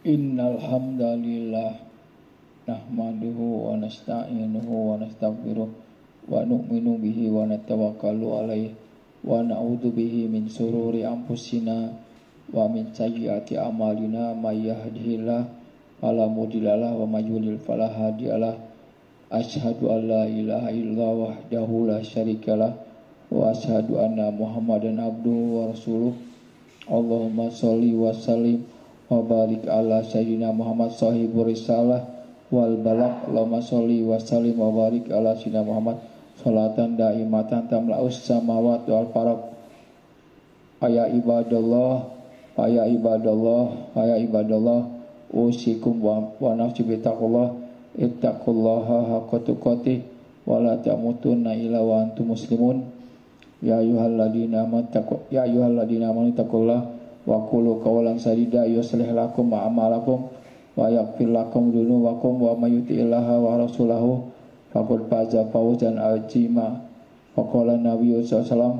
Innal hamdalillah nahmaduhu wa nasta'inuhu wa nastaghfiruh wa nu'minu bihi wa natawakkalu alaihi wa na'udzu bihi min sururi anfusina wa min sayyiati a'malina may yahdihillahu fala mudhillalah wa may yudhlil fala hadiyalah. Asyhadu an la ilaha illallah wahdahu la syarikalah wa asyhadu anna Muhammadan abduhu wa rasuluh. Allahumma sholli wa sallim wa barik ala sayyidina Muhammad sahibur risalah wal balagh. Allahumma sholli wa sallim wa barik ala sayyidina Muhammad salatan daimatan tamla'us samawati wal faraq. Ya ibadallah, ya ibadallah, ya ibadallah, usikum wa nafsi bitaqullah, ittaqullaha haqqa tuqatih wa la tamutunna illa wa antum muslimun. Ya ayyuhalladzina amanu taqullaha wa qulu qawlan sadida yuslih lakum a'malakum wa yaghfir lakum dzunubakum wa may yuti'illaha wa rasulahu faqad faza fawzan 'azima. Wa qala nabiyyu sallallahu alaihi wasallam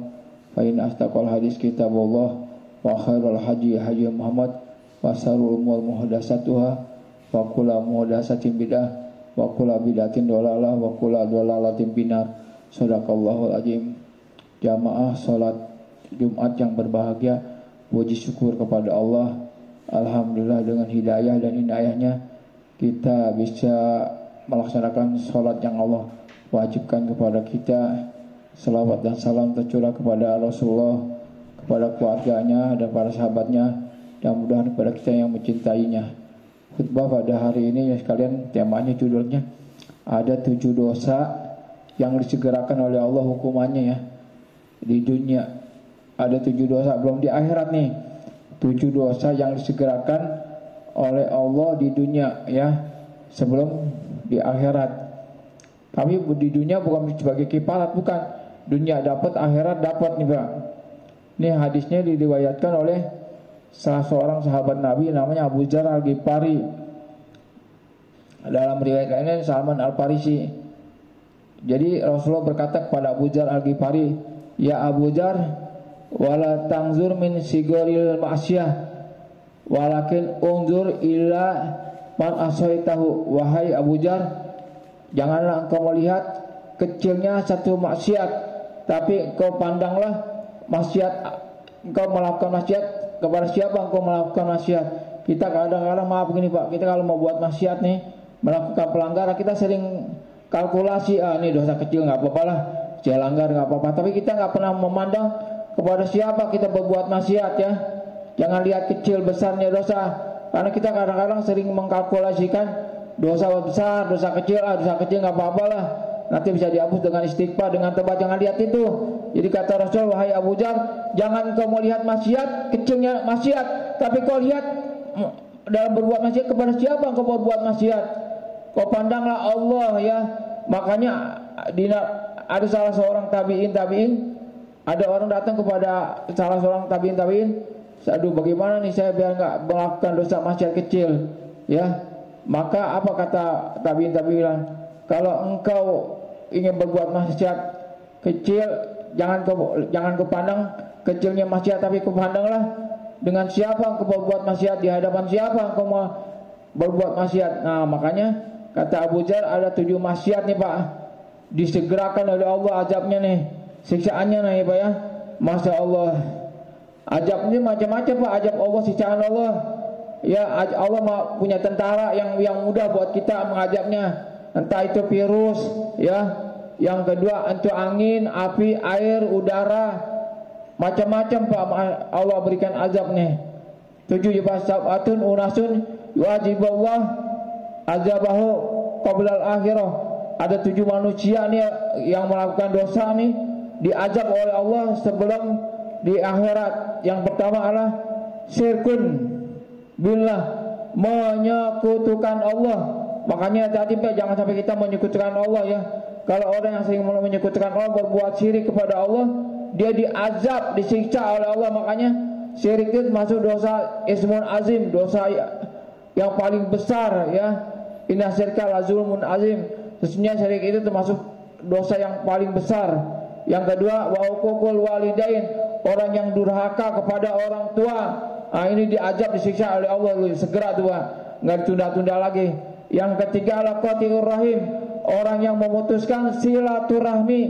fa in astaqal hadis kitabullah wa khairul hadi hadi Muhammad wa syarrul umur muhdatsatuha wa kullu muhdatsatin bid'ah wa kullu bid'atin dhalalah wa kullu dhalalatin finnar. Shadaqallahul azim. Jamaah salat Jumat yang berbahagia, puji syukur kepada Allah. Alhamdulillah dengan hidayah dan inayahnya kita bisa melaksanakan salat yang Allah wajibkan kepada kita. Selawat dan salam tercurah kepada Rasulullah, kepada keluarganya dan para sahabatnya, dan mudah-mudahan kepada kita yang mencintainya. Khutbah pada hari ini ya sekalian, temanya judulnya ada 7 dosa yang disegerakan oleh Allah hukumannya ya di dunia. Ada 7 dosa, belum di akhirat nih. 7 dosa yang disegerakan oleh Allah di dunia ya, sebelum di akhirat. Tapi di dunia bukan sebagai kifarat, bukan. Dunia dapat, akhirat dapat nih Pak. Ini hadisnya diriwayatkan oleh salah seorang sahabat Nabi namanya Abu Dzar Al-Ghifari. Dalam riwayat lainnya Salman Al-Farisi. Jadi Rasulullah berkata kepada Abu Dzar Al-Ghifari, "Ya Abu Dzar, wala tangzur min sigoril ma'siyah walakin unzur illa man asaitahu." Wahai Abu Dzar, janganlah engkau melihat kecilnya satu maksiat, tapi engkau pandanglah maksiat. Engkau melakukan maksiat kepada siapa engkau melakukan maksiat. Kita kadang-kadang, maaf begini Pak, kita kalau mau buat maksiat nih, melakukan pelanggaran, kita sering kalkulasi, ini dosa kecil nggak apa-apa lah, saya langgar nggak apa-apa. Tapi kita nggak pernah memandang kepada siapa kita berbuat maksiat ya. Jangan lihat kecil besarnya dosa, karena kita kadang-kadang sering mengkalkulasikan dosa besar, dosa kecil, dosa kecil nggak apa-apa lah, nanti bisa dihapus dengan istighfar, dengan tobat. Jangan lihat itu. Jadi kata Rasul, wahai Abu Dzar, jangan kau melihat maksiat, kecilnya maksiat, tapi kau lihat dalam berbuat maksiat kepada siapa engkau berbuat maksiat. Kau pandanglah Allah ya. Makanya ada salah seorang tabi'in, ada orang datang kepada salah seorang tabi'in, aduh bagaimana nih saya biar nggak melakukan dosa maksiat kecil ya. Maka apa kata tabi'in bilang, kalau engkau ingin berbuat maksiat kecil, jangan kau pandang kecilnya maksiat, tapi kau pandanglah dengan siapa engkau berbuat maksiat, di hadapan siapa engkau mau berbuat maksiat. Nah makanya kata Abu Dzar, ada 7 maksiat nih Pak, disegerakan oleh Allah azabnya nih, siksaannya nih Pak ya. Masya Allah, azab ini macam-macam Pak. Azab Allah, siksaan Allah ya. Allah punya tentara yang mudah buat kita mengazabnya. Entah itu virus ya, yang kedua itu angin, api, air, udara, macam-macam Pak Allah berikan azab nih. 7 sabatun unasun yu'adzibullah azabahu qablal akhirah. Ada 7 manusia nih yang melakukan dosa nih, diazab oleh Allah sebelum di akhirat. Yang pertama adalah syirkun billah, menyekutukan Allah. Makanya hati-hati Pak, jangan sampai kita menyekutukan Allah ya. Kalau orang yang sering menyekutukan Allah, berbuat syirik kepada Allah, dia diazab, disiksa oleh Allah. Makanya syirik itu masuk dosa ismun azim, dosa yang paling besar ya. Inna syirka la zulmun azim. Sesungguhnya syirik itu termasuk dosa yang paling besar. Yang kedua, wa uququl walidain, orang yang durhaka kepada orang tua. Ini diajab, disiksa oleh Allah, segera tuh Pak, nggak ditunda-tunda lagi. Yang ketiga adalah qati'ur rahim, orang yang memutuskan silaturahmi,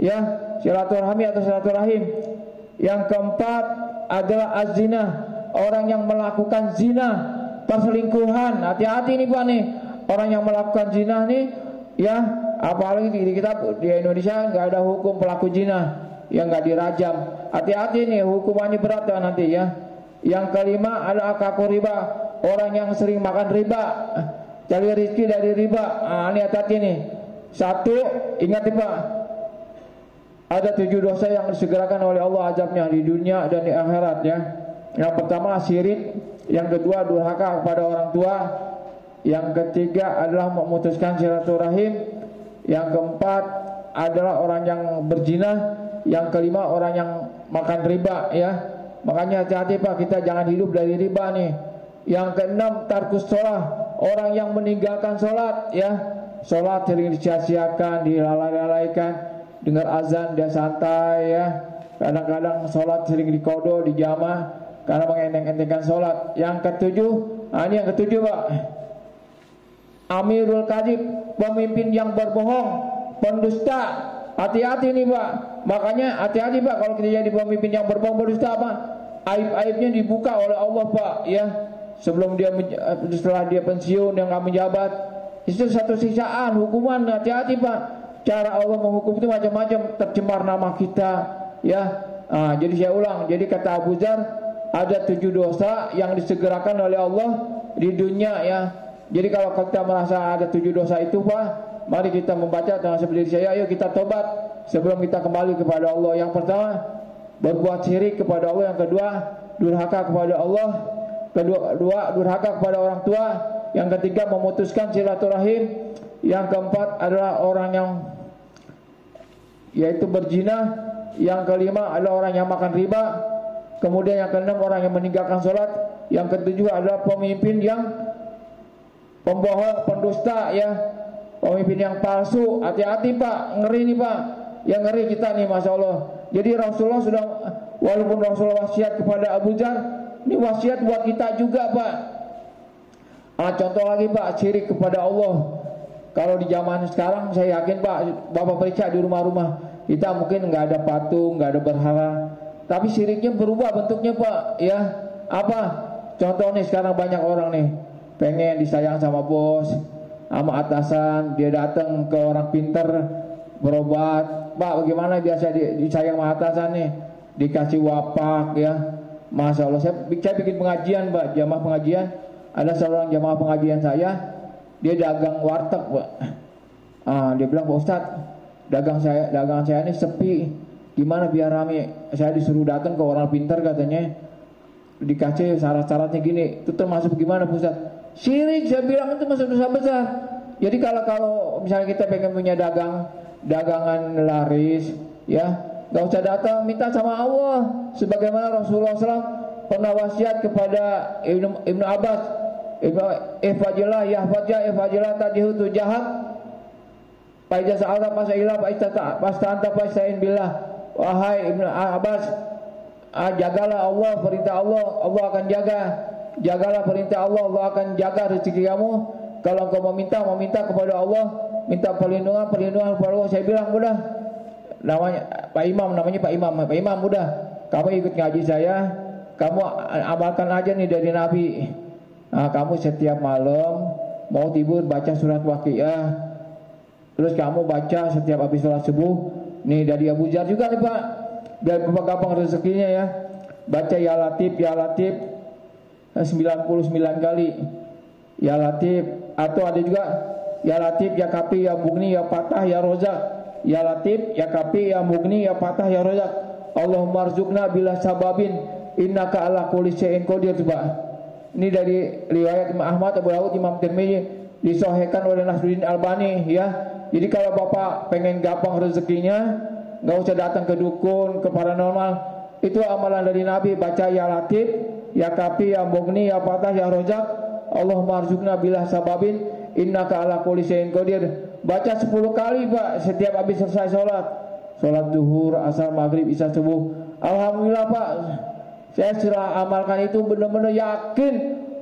ya, silaturahmi atau silaturahim. Yang keempat adalah az-zina, orang yang melakukan zina, perselingkuhan. Hati-hati nih Pak nih, orang yang melakukan zina nih, ya, apalagi di kita di Indonesia nggak ada hukum pelaku zina, yang nggak dirajam. Hati-hati nih, hukumannya berat ya nanti ya. Yang kelima adalah akakur riba, orang yang sering makan riba, cari rezeki dari riba. Ini hati-hati nih. Satu, ingat nih Pak, ada 7 dosa yang disegerakan oleh Allah azabnya di dunia dan di akhirat ya. Yang pertama syirik, yang kedua durhaka kepada orang tua, yang ketiga adalah memutuskan silaturahim, yang keempat adalah orang yang berzina, yang kelima orang yang makan riba ya. Makanya hati-hati Pak, kita jangan hidup dari riba nih. Yang keenam tarkus sholat, orang yang meninggalkan sholat ya. Sholat sering disia-siakan, dilalaikan, dengar azan dia santai ya. Kadang-kadang sholat sering dikodo, dijamah karena mengenteng-entengkan sholat. Yang ketujuh, ini yang ketujuh Pak, amirul kadhib, pemimpin yang berbohong, pendusta. Hati-hati nih Pak. Makanya hati-hati Pak, kalau kita jadi pemimpin yang berbohong, berdusta apa? Aib-aibnya dibuka oleh Allah Pak ya. Sebelum dia setelah dia pensiun, dia nggak menjabat, itu satu siksaan, hukuman. Hati-hati Pak. Cara Allah menghukum itu macam-macam, tercemar nama kita ya. Jadi saya ulang, jadi kata Abu Dzar, ada 7 dosa yang disegerakan oleh Allah di dunia ya. Jadi kalau kita merasa ada 7 dosa itu Pak, mari kita membaca dengan seperti saya. Ayo kita tobat sebelum kita kembali kepada Allah. Yang pertama, berbuat syirik kepada Allah. Yang kedua, durhaka kepada Allah. Kedua, durhaka kepada orang tua. Yang ketiga, memutuskan silaturahim. Yang keempat adalah orang yang yaitu berzina. Yang kelima adalah orang yang makan riba. Kemudian yang keenam, orang yang meninggalkan sholat. Yang ketujuh adalah pemimpin yang pembohong, pendusta ya, pemimpin yang palsu. Hati-hati Pak, ngeri nih Pak. Yang ngeri kita nih, Masya Allah. Jadi Rasulullah sudah, walaupun Rasulullah wasiat kepada Abu Dzar, ini wasiat buat kita juga Pak. Contoh lagi Pak, syirik kepada Allah. Kalau di zaman sekarang saya yakin Pak, Bapak periksa di rumah-rumah kita mungkin nggak ada patung, nggak ada berhala, tapi syiriknya berubah bentuknya Pak ya. Apa? Contoh nih, sekarang banyak orang nih pengen disayang sama bos, sama atasan, dia datang ke orang pinter berobat. Pak, bagaimana biasa disayang sama atasan nih? Dikasih wapak ya. Masya Allah, saya bikin pengajian Pak, jamaah pengajian. Ada seorang jamaah pengajian saya, dia dagang warteg Pak. Dia bilang, Pak Ustadz, dagangan saya ini sepi, gimana biar rame? Saya disuruh datang ke orang pinter katanya, dikasih syarat-syaratnya gini. Itu termasuk gimana Pak Ustadz? Syirik, saya bilang itu masuk dosa besar. Jadi kalau misalnya kita pengen punya dagangan laris ya, gak usah datang, minta sama Allah. Sebagaimana Rasulullah SAW pernah wasiat kepada Ibnu Abbas, Ihfazillah yahfazillah tadihu tujahat, Faiza sa'alta fasailah fasta'anta fasta'in billah. Wahai Ibnu Abbas, jagalah Allah, perintah Allah, Allah akan jaga. Jagalah perintah Allah, Allah akan jaga rezeki kamu. Kalau engkau meminta kepada Allah, minta perlindungan kepada Allah. Saya bilang, udah, namanya Pak Imam, udah, kamu ikut ngaji saya, kamu amalkan aja nih dari Nabi. Kamu setiap malam mau tidur baca surat Waqiah, terus kamu baca setiap habis sholat subuh. Nih dari Abu Dzar juga nih Pak, biar gampang rezekinya ya. Baca ya Latif 99 kali, ya Latif. Atau ada juga ya Latif ya Kafi ya Mugni ya Fatah ya Rozak. Ya Latif ya Kafi ya Mugni ya Fatah ya Rozak. Allahumma arzuqna bila sababin innaka ala kulli syai'in qadir. Coba ini dari riwayat Imam Ahmad, Abu Dawud, Imam Tirmidzi, disahihkan oleh Nasruddin Albani ya. Jadi kalau Bapak pengen gampang rezekinya, nggak usah datang ke dukun, ke paranormal. Itu amalan dari Nabi. Baca ya Latif ya Kafi ya Mugni ya Fatah ya Rozak. Allahumma arzuqna bila sababin innaka ala kulli syai'in qadir. Baca 10 kali Pak setiap habis selesai sholat duhur, asar, maghrib, isya, subuh. Alhamdulillah Pak, Saya sudah amalkan itu, benar-benar yakin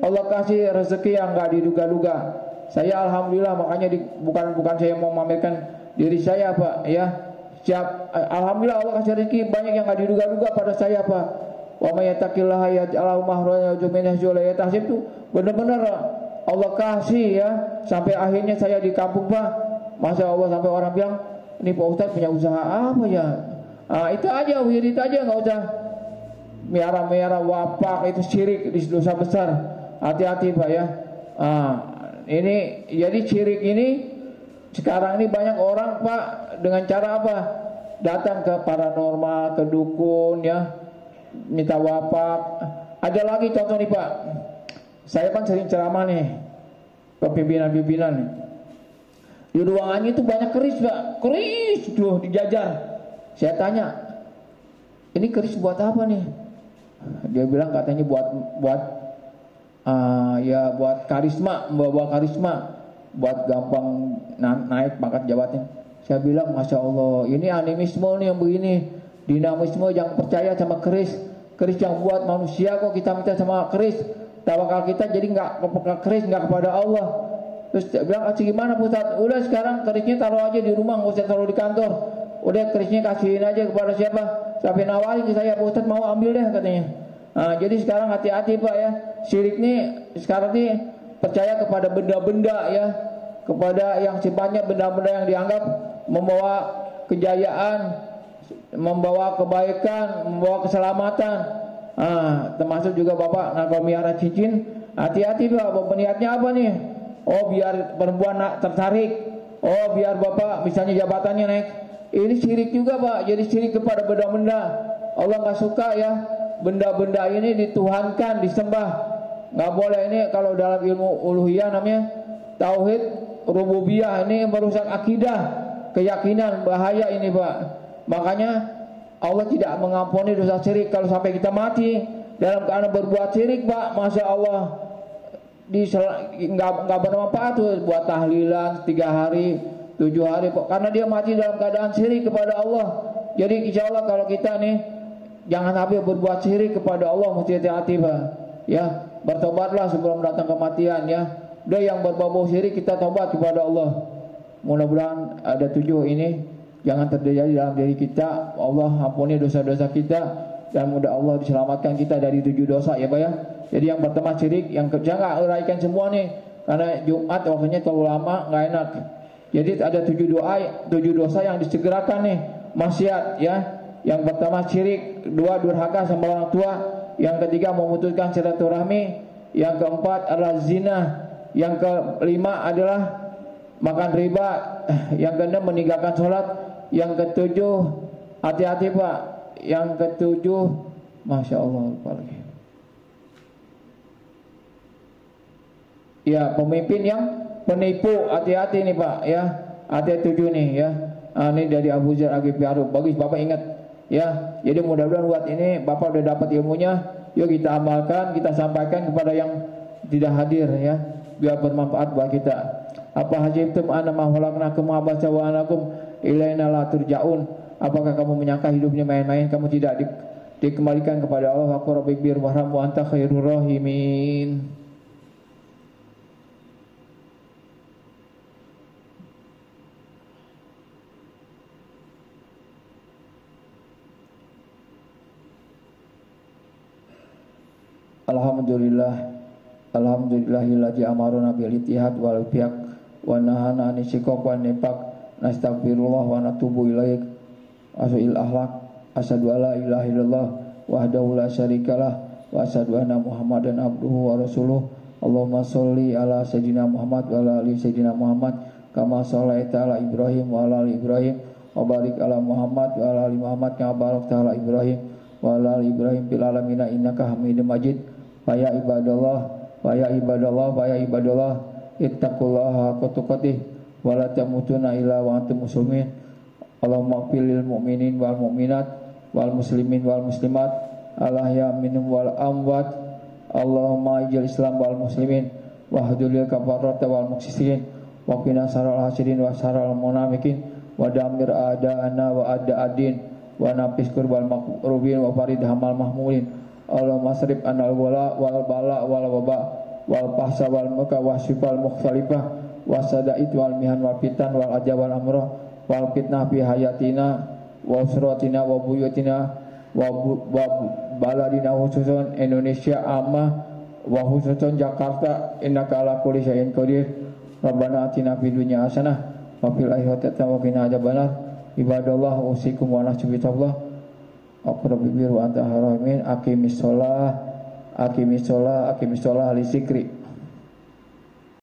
Allah kasih rezeki yang nggak diduga-duga. Saya alhamdulillah, makanya bukan saya mau memamerkan diri saya Pak ya. Alhamdulillah Allah kasih rezeki banyak yang nggak diduga-duga pada saya Pak. Wa may yattaqillaha yaj'al lahu makhrajan wa yarzuqhu min haythu itu benar-benar Allah kasih ya. Sampai akhirnya saya di kampung Pak, Masya Allah, sampai orang bilang, ini Pak Ustadz punya usaha apa ya? Itu aja, wirid aja, nggak usah miara-miara wapak, itu syirik, dosa besar. Hati-hati Pak ya. Ini jadi syirik ini sekarang ini banyak orang Pak dengan cara apa? Datang ke paranormal, ke dukun ya, minta wapak. Ada lagi contoh nih Pak. Saya kan sering ceramah nih ke pimpinan-pimpinan nih. Di ruangannya itu banyak keris Pak, keris tuh dijajar. Saya tanya, ini keris buat apa nih? Dia bilang katanya buat karisma, membawa karisma, buat gampang naik pangkat jabatan. Saya bilang, Masya Allah, ini animisme nih yang begini, dinamisme, yang percaya sama keris yang buat manusia, kok kita minta sama keris. Tawakal kita jadi nggak kepada keris, nggak kepada Allah. Terus dia bilang, gimana Ustaz? Udah sekarang kerisnya taruh aja di rumah, nggak usah taruh di kantor. Udah kerisnya kasihin aja kepada siapa? Sampai nawarin ke saya, Pak Ustaz mau ambil deh katanya. Jadi sekarang hati-hati Pak ya. Syirik nih sekarang nih percaya kepada benda-benda ya, kepada yang sifatnya benda-benda yang dianggap membawa kejayaan, membawa kebaikan, membawa keselamatan. Termasuk juga Bapak kalau miara cincin, hati-hati Pak. Niatnya apa nih? Oh biar perempuan tertarik. Oh biar Bapak misalnya jabatannya naik. Ini syirik juga Pak. Jadi syirik kepada benda-benda. Allah nggak suka ya. Benda-benda ini dituhankan, disembah. Nggak boleh. Ini kalau dalam ilmu uluhiyah namanya tauhid rububiyah. Ini merusak akidah, keyakinan, bahaya ini Pak. Makanya Allah tidak mengampuni dosa syirik. Kalau sampai kita mati dalam keadaan berbuat syirik Pak, Masya Allah, nggak bermanfaat tuh buat tahlilan 3 hari 7 hari Pak, karena dia mati dalam keadaan syirik kepada Allah. Jadi insya Allah kalau kita nih jangan sampai berbuat syirik kepada Allah, mesti hati-hati Pak ya. Bertobatlah sebelum datang kematian ya. Udah yang berbau syirik kita tobat kepada Allah. Mudah-mudahan ada 7 ini jangan terjadi dalam diri kita. Allah ampuni dosa-dosa kita dan mudah Allah diselamatkan kita dari 7 dosa ya Pak ya. Jadi yang pertama syirik, yang kerja nggak uraikan semua nih karena Jumat waktunya terlalu lama nggak enak. Jadi ada 7 dosa yang disegerakan nih, maksiat ya. Yang pertama syirik, 2 durhaka sama orang tua, yang ketiga memutuskan silaturahmi, yang keempat adalah zina, yang kelima adalah makan riba, yang keenam meninggalkan sholat, yang ketujuh hati-hati Pak, yang ketujuh Masya Allah lupa lagi. Ya pemimpin yang penipu, hati-hati nih Pak ya. Hati-hati 7 nih ya. Ini dari Abu Dzar Al-Ghifari. Bagus Bapak ingat ya. Jadi mudah-mudahan buat ini Bapak udah dapat ilmunya. Yuk kita amalkan, kita sampaikan kepada yang tidak hadir ya, biar bermanfaat buat kita. Apa hajibtum anna ma khalaqnakum abasa wa anakum ilaina la turja'un. Apakah kamu menyangka hidupnya main-main, kamu tidak dikembalikan kepada Allah? Wa rabbik birrahman wa anta khairur rahimin. Alhamdulillahilladzi amaruna bil ittihad wal fiqh wa nahana an isyqaq wa nifaq. Nastaghfirullah wa natubu ilaik. Asyhadu alla ilaha illallah wahdahu la syarikalah wa asyhadu anna Muhammadan abduhu wa rasuluh. Allahumma sholli ala sayyidina Muhammad wa ala ali sayyidina Muhammad kama shallaita ala Ibrahim wa ala ali Ibrahim wa barik ala Muhammad wa ala ali Muhammad kama barakta ala Ibrahim wa ala ali Ibrahim fil alamin innaka Hamidum Majid. Ya ibadallah ittaqullaha haqqa tuqatih wa la tamutunna illa wa antum muslimin. Allahumma ighfir lil mu'minin wal mu'minat wal muslimin wal muslimat al ahya minhum wal amwat. Allahumma ij'al Islam wal muslimin wa hadulil kafarata wal muksirin wa qina syarral hasidin wa syarral munafiqin wa damir a'da'ana wa a'da'adin wa nafis kurbal maqrubin wa farid hamal mahmulin Allahumma masrif anal wala wal bala wal waba wal fahsa wal muka wasifal mukhtalifah wasadait wal mihan wal fitan wal ajab wal amroh wal fitnah fi hayatina wa usratina wa buyutina wa baladina khususun Indonesia amma wa khususun Jakarta innaka ala kulli syai'in qadir. Rabbana atina fid dunya hasanah wa fil akhirati hasanah wa qina adzabannar. Ibadallah usikum wa nahsubillah aqrabu biru anta haramin aqimis shalah li zikri